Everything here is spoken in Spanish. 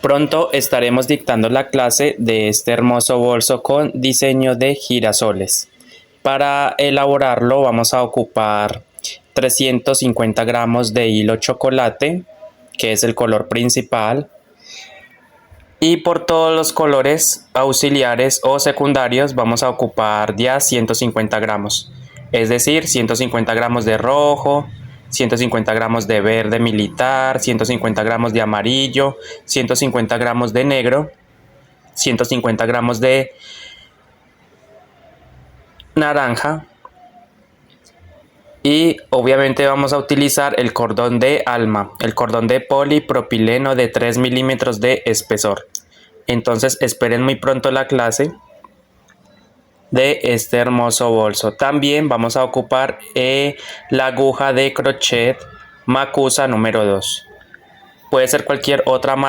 Pronto estaremos dictando la clase de este hermoso bolso con diseño de girasoles. Para elaborarlo vamos a ocupar 350 gramos de hilo chocolate, que es el color principal, y por todos los colores auxiliares o secundarios vamos a ocupar ya 150 gramos, es decir, 150 gramos de rojo, 150 gramos de verde militar, 150 gramos de amarillo, 150 gramos de negro, 150 gramos de naranja y obviamente vamos a utilizar el cordón de alma, el cordón de polipropileno de 3 milímetros de espesor. Entonces esperen muy pronto la clase de este hermoso bolso. También vamos a ocupar la aguja de crochet Macusa número 2. Puede ser cualquier otra marca